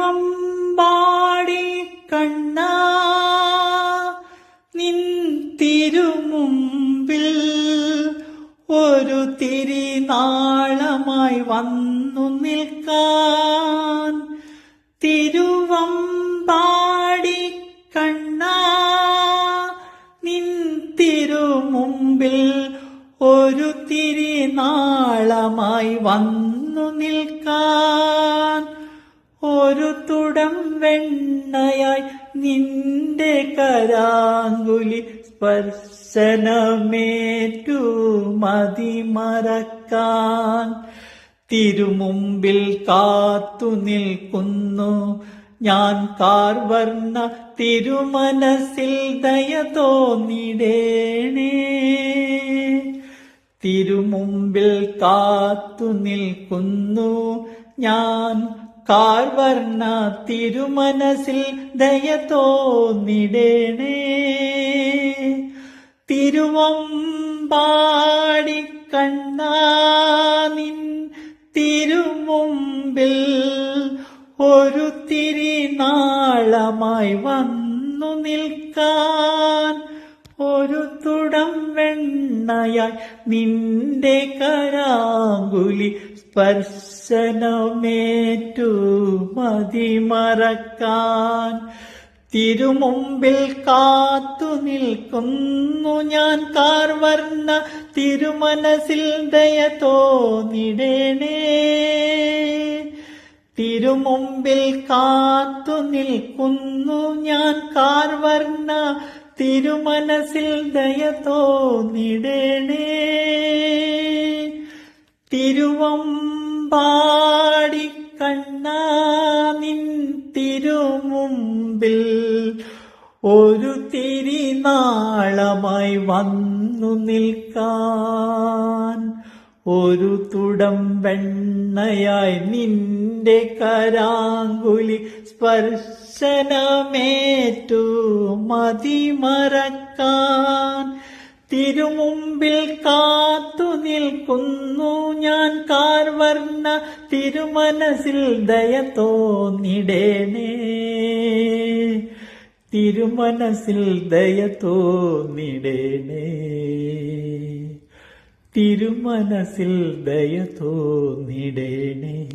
തിരുവമ്പാടി കണ്ണാ നിൻ തിരുമുമ്പിൽ ഒരു തിരിനാളമായി വന്നു നിൽക്കാൻ. തിരുവമ്പാടി കണ്ണാ നിൻ തിരുമുമ്പിൽ ഒരു തിരിനാളമായി വന്നു നിൽക്കാൻ. ഒരു തുടം വെണ്ണയായി നിന്റെ കരാങ്കുലി സ്പർശനമേറ്റു മതിമറക്കാൻ. തിരുമുമ്പിൽ കാത്തു നിൽക്കുന്നു ഞാൻ കാർവർണ്ണ തിരുമനസ്സിൽ ദയ തോന്നിടേണേ. തിരുമുമ്പിൽ കാത്തു നിൽക്കുന്നു ഞാൻ കാർവർണ്ണ തിരുമനസ്സിൽ ദയ തോന്നിടേണേ. തിരുവമ്പാടി കണ്ണാ നിൻ തിരുമുമ്പിൽ ഒരു തിരിനാളമായി വന്നു നിൽക്കാൻ. ഒരു തുടം വെണ്ണയായി നിന്റെ കരാങ്കുലി സ്പർശനമേറ്റു മതിമറക്കാൻ. തിരുമുമ്പിൽ കാത്തു നിൽക്കുന്നു ഞാൻ കാർവർണ്ണ തിരുമനസ്സിൽ ദയ തോന്നിടേണേ. തിരുമുമ്പിൽ കാത്തു നിൽക്കുന്നു ഞാൻ കാർവർണ്ണ തിരുമനസ്സിൽ ദയ തോന്നിടേണേ. തിരുവമ്പാടി കണ്ണാ നിൻ തിരുമുമ്പിൽ ഒരു തിരിനാളമായി വന്നു നിൽക്കാൻ. ഒരു തുടം വെണ്ണയായി നിന്റെ കരാങ്കുലി സ്പർശനമേറ്റു മതിമറക്കാൻ. തിരുമുമ്പിൽ കാത്തു നിൽക്കുന്നു ഞാൻ കാർവർണ്ണ തിരുമനസ്സിൽ ദയ തോന്നിടേണേ. തിരുമനസ്സിൽ ദയ തോന്നിടേണേ. തിരുമനസ്സിൽ ദയ തോന്നിടേണേ.